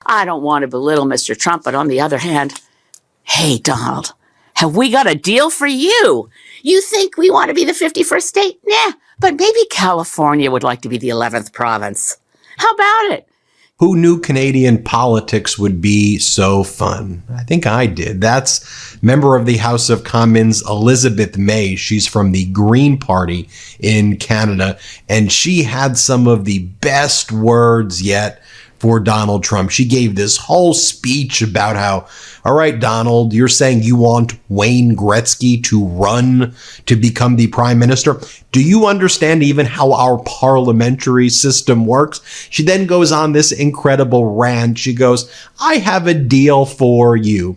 I don't want to belittle Mr. Trump, but on the other hand, hey, Donald, have we got a deal for you? You think we want to be the 51st state? Nah, but maybe California would like to be the 11th province. How about it? Who knew Canadian politics would be so fun? I think I did. That's member of the House of Commons, Elizabeth May. She's from the Green Party in Canada, and she had some of the best words yet for Donald Trump. She gave this whole speech about how, all right, Donald, you're saying you want Wayne Gretzky to run to become the prime minister. Do you understand even how our parliamentary system works? She then goes on this incredible rant. She goes, I have a deal for you.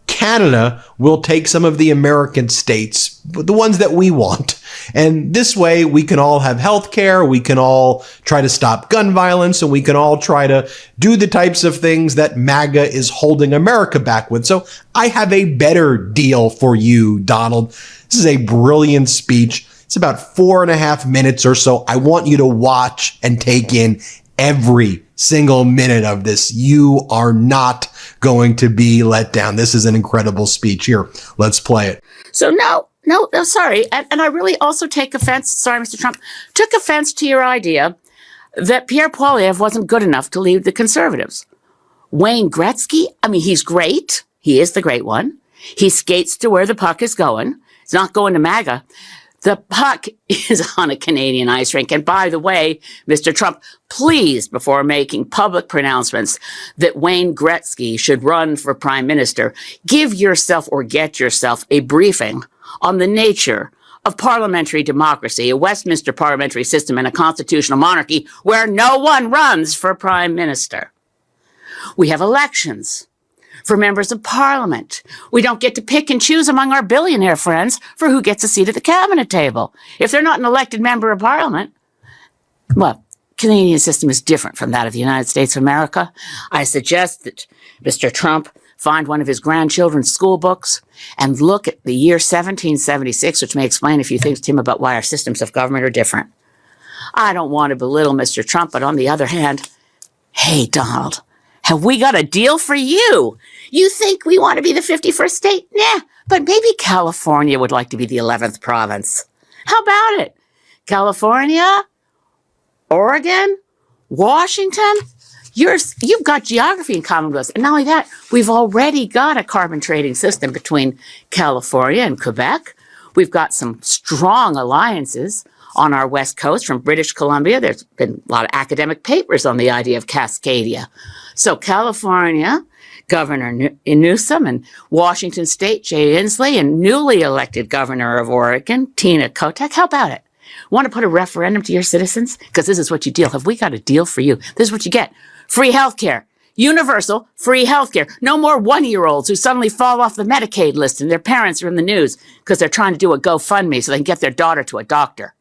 Canada will take some of the American states, the ones that we want. And this way we can all have health care. We can all try to stop gun violence, and we can all try to do the types of things that MAGA is holding America back with. So I have a better deal for you, Donald. This is a brilliant speech. It's about 4.5 minutes or so. I want you to watch and take in every single minute of this. You are not going to be let down. This is an incredible speech. Here, let's play it. So no, sorry. And I really also take offense, sorry, Mr. Trump, took offense to your idea that Pierre Poilievre wasn't good enough to lead the Conservatives. Wayne Gretzky, I mean, he's great. He is the great one. He skates to where the puck is going. It's not going to MAGA. The puck is on a Canadian ice rink. And by the way, Mr. Trump, please, before making public pronouncements that Wayne Gretzky should run for prime minister, give yourself or get yourself a briefing on the nature of parliamentary democracy, a Westminster parliamentary system, and a constitutional monarchy where no one runs for prime minister. We have elections for members of parliament. We don't get to pick and choose among our billionaire friends for who gets a seat at the cabinet table. If they're not an elected member of parliament, well, Canadian system is different from that of the United States of America. I suggest that Mr. Trump find one of his grandchildren's school books and look at the year 1776, which may explain a few things to him about why our systems of government are different. I don't want to belittle Mr. Trump, but on the other hand, hey, Donald, have we got a deal for you? You think we want to be the 51st state? Nah, but maybe California would like to be the 11th province. How about it? California, Oregon, Washington, you've got geography in common with us. And not only that, we've already got a carbon trading system between California and Quebec. We've got some strong alliances on our west coast from British Columbia. There's been a lot of academic papers on the idea of Cascadia. So California, Governor Newsom, and Washington State, Jay Inslee, and newly elected Governor of Oregon, Tina Kotek. How about it? Want to put a referendum to your citizens? Because this is what you deal. Have we got a deal for you? This is what you get. Free health care. Universal free health care. No more one-year-olds who suddenly fall off the Medicaid list and their parents are in the news because they're trying to do a GoFundMe so they can get their daughter to a doctor.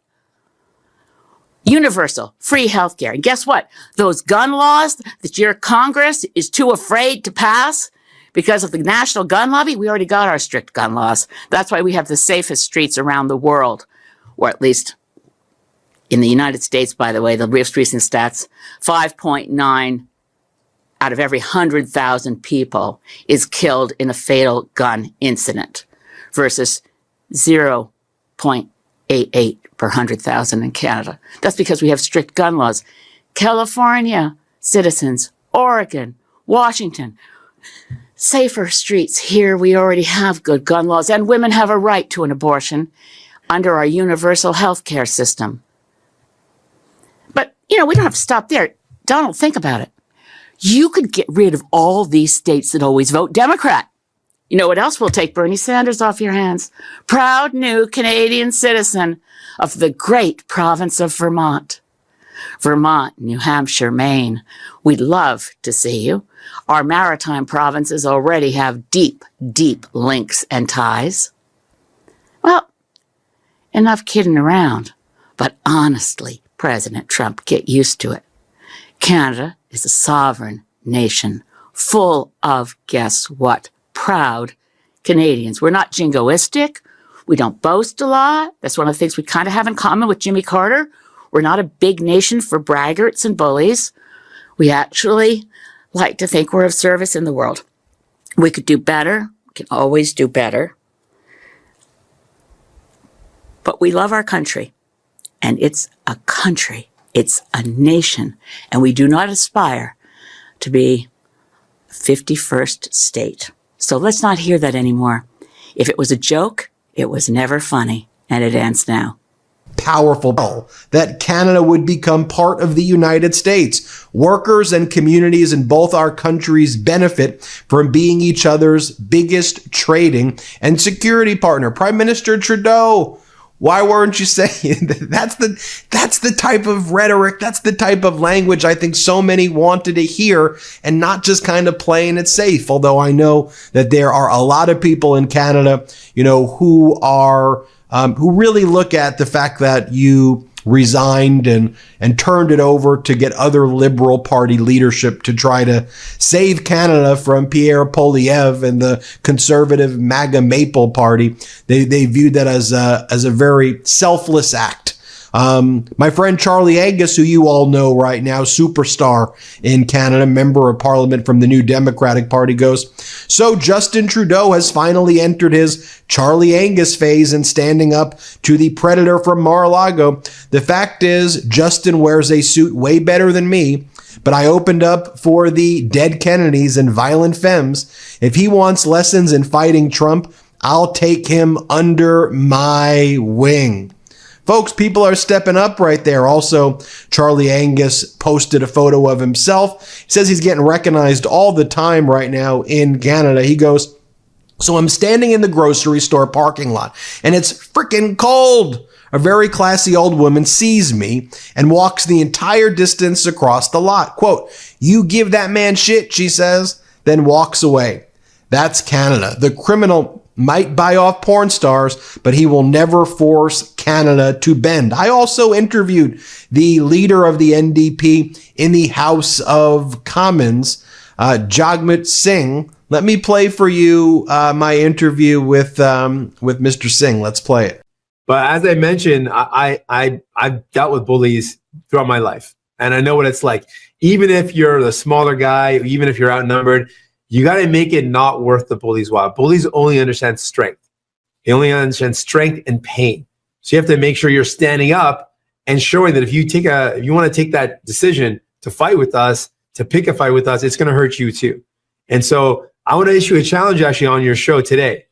Universal free health care. And guess what? Those gun laws that your Congress is too afraid to pass because of the national gun lobby, we already got our strict gun laws. That's why we have the safest streets around the world, or at least in the United States, by the way, the most recent stats, 5.9 out of every 100,000 people is killed in a fatal gun incident versus 0.88 per 100,000 in Canada. That's because we have strict gun laws. California citizens, Oregon, Washington, safer streets. Here we already have good gun laws, and women have a right to an abortion under our universal health care system. But, we don't have to stop there. Donald, think about it. You could get rid of all these states that always vote Democrat. You know what else will take Bernie Sanders off your hands? Proud new Canadian citizen of the great province of Vermont. Vermont, New Hampshire, Maine. We'd love to see you. Our maritime provinces already have deep, deep links and ties. Well, enough kidding around. But honestly, President Trump, get used to it. Canada is a sovereign nation full of, guess what, proud Canadians. We're not jingoistic. We don't boast a lot. That's one of the things we kind of have in common with Jimmy Carter. We're not a big nation for braggarts and bullies. We actually like to think we're of service in the world. We could do better. We can always do better. But we love our country, and it's a country. It's a nation, and we do not aspire to be a 51st state. So let's not hear that anymore. If it was a joke, it was never funny, and it ends now. Powerful bill that Canada would become part of the United States. Workers and communities in both our countries benefit from being each other's biggest trading and security partner. Prime Minister Trudeau, why weren't you saying that's the type of rhetoric, that's the type of language I think so many wanted to hear, and not just kind of playing it safe. Although I know that there are a lot of people in Canada, who are who really look at the fact that you resigned and turned it over to get other Liberal Party leadership to try to save Canada from Pierre Poilievre and the conservative MAGA Maple Party. They viewed that as a very selfless act. My friend Charlie Angus, who you all know right now, superstar in Canada, member of parliament from the New Democratic Party, goes, so Justin Trudeau has finally entered his Charlie Angus phase and standing up to the predator from Mar-a-Lago. The fact is, Justin wears a suit way better than me, but I opened up for the dead Kennedys and violent femmes. If he wants lessons in fighting Trump, I'll take him under my wing. Folks, people are stepping up right there. Also, Charlie Angus posted a photo of himself. He says he's getting recognized all the time right now in Canada. He goes, so I'm standing in the grocery store parking lot and it's freaking cold. A very classy old woman sees me and walks the entire distance across the lot. Quote, you give that man shit, she says, then walks away. That's Canada. The criminal might buy off porn stars, but he will never force Canada to bend. I also interviewed the leader of the NDP in the House of Commons, Jagmeet Singh. Let me play for you my interview with Mr. Singh. Let's play it. But as I mentioned, I've dealt with bullies throughout my life, and I know what it's like. Even if you're the smaller guy, even if you're outnumbered, you got to make it not worth the bully's while. Bullies only understand strength. They only understand strength and pain. So you have to make sure you're standing up and showing that if you want to take that decision to fight with us, to pick a fight with us, it's going to hurt you too. And so I want to issue a challenge actually on your show today.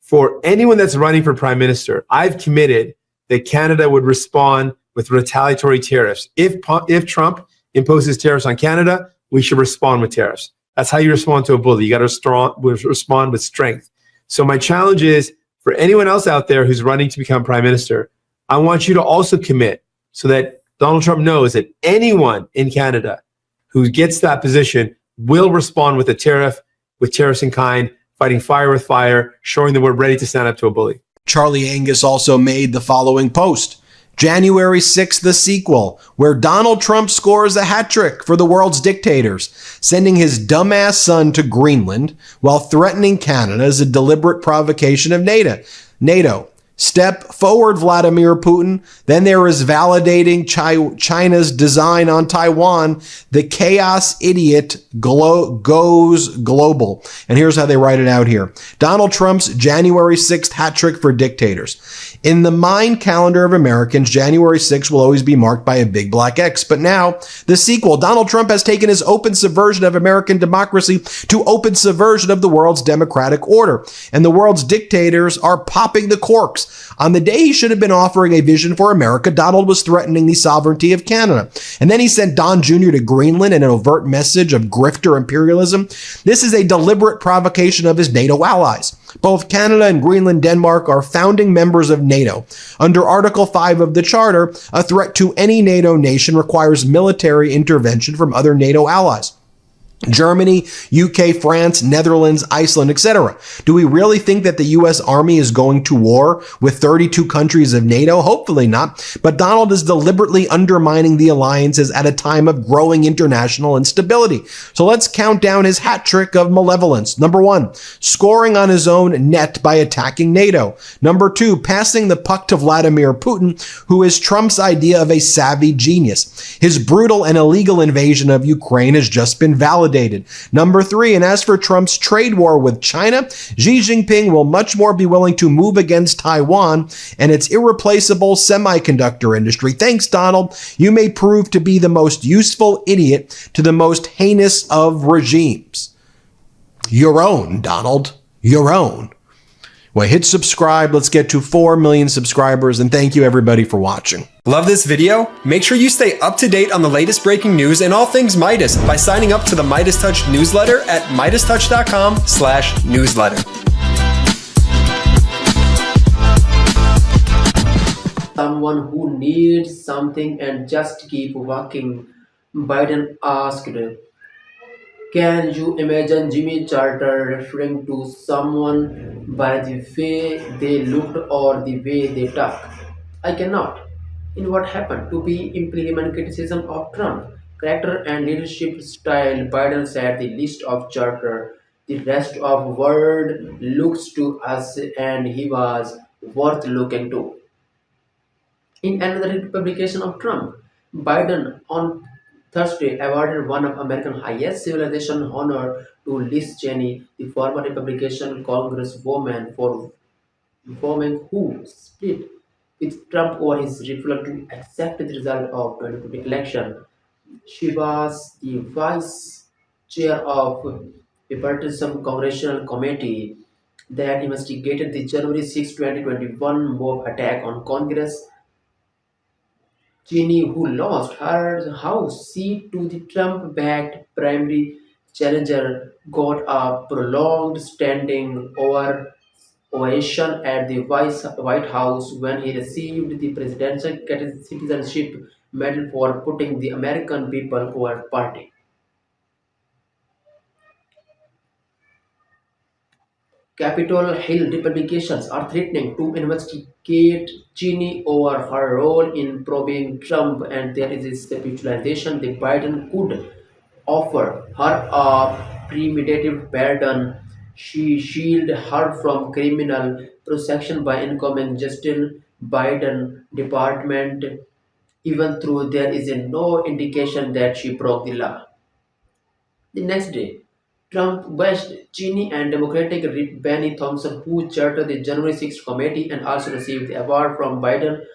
For anyone that's running for prime minister, I've committed that Canada would respond with retaliatory tariffs. If Trump imposes tariffs on Canada, we should respond with tariffs. That's how you respond to a bully. You got to respond with strength. So my challenge is for anyone else out there who's running to become prime minister, I want you to also commit so that Donald Trump knows that anyone in Canada who gets that position will respond with a tariff, with tariffs in kind, fighting fire with fire, showing that we're ready to stand up to a bully. Charlie Angus also made the following post. January 6th, the sequel, where Donald Trump scores a hat trick for the world's dictators, sending his dumbass son to Greenland while threatening Canada as a deliberate provocation of NATO. Step forward, Vladimir Putin. Then there is validating China's design on Taiwan. The chaos idiot goes global. And here's how they write it out here. Donald Trump's January 6th hat trick for dictators. In the mind calendar of Americans, January 6th will always be marked by a big black X. But now, the sequel, Donald Trump has taken his open subversion of American democracy to open subversion of the world's democratic order. And the world's dictators are popping the corks. On the day he should have been offering a vision for America, Donald was threatening the sovereignty of Canada. And then he sent Don Jr. to Greenland in an overt message of grifter imperialism. This is a deliberate provocation of his NATO allies. Both Canada and Greenland, Denmark are founding members of NATO. Under Article 5 of the Charter, a threat to any NATO nation requires military intervention from other NATO allies. Germany, UK, France, Netherlands, Iceland, etc. Do we really think that the U.S. Army is going to war with 32 countries of NATO? Hopefully not. But Donald is deliberately undermining the alliances at a time of growing international instability. So let's count down his hat trick of malevolence. Number 1, scoring on his own net by attacking NATO. Number 2, passing the puck to Vladimir Putin, who is Trump's idea of a savvy genius. His brutal and illegal invasion of Ukraine has just been validated validated. Number 3, and as for Trump's trade war with China, Xi Jinping will much more be willing to move against Taiwan and its irreplaceable semiconductor industry. Thanks, Donald. You may prove to be the most useful idiot to the most heinous of regimes. Your own, Donald. Your own. Well, hit subscribe. Let's get to 4 million subscribers, and thank you everybody for watching. Love this video? Make sure you stay up to date on the latest breaking news and all things Midas by signing up to the Midas Touch newsletter at MidasTouch.com/newsletter. Someone who needs something and just keep walking. Biden asked, can you imagine Jimmy Carter referring to someone by the way they looked or the way they talk? I cannot. In what happened to be implement criticism of Trump, character and leadership style, Biden said the list of Carter. The rest of world looks to us and he was worth looking to. In another publication of Trump, Biden on Thursday awarded one of America's highest civilization honor to Liz Cheney, the former Republican congresswoman for woman who split with Trump over his refusal to accept the result of 2020 election. She was the vice chair of a partisan congressional committee that investigated the January 6, 2021 mob attack on Congress. Cheney, who lost her House seat to the Trump-backed primary challenger, got a prolonged standing ovation at the White House when he received the Presidential Citizenship Medal for putting the American people over party. Capitol Hill Republicans are threatening to investigate Cheney over her role in probing Trump, and there is a speculation that Biden could offer her a premeditated pardon. She shielded her from criminal prosecution by incoming Justin Biden department, even though there is no indication that she broke the law. The next day, Trump bashed Cheney and Democratic Rep. Benny Thompson, who chaired the January 6th committee and also received the award from Biden.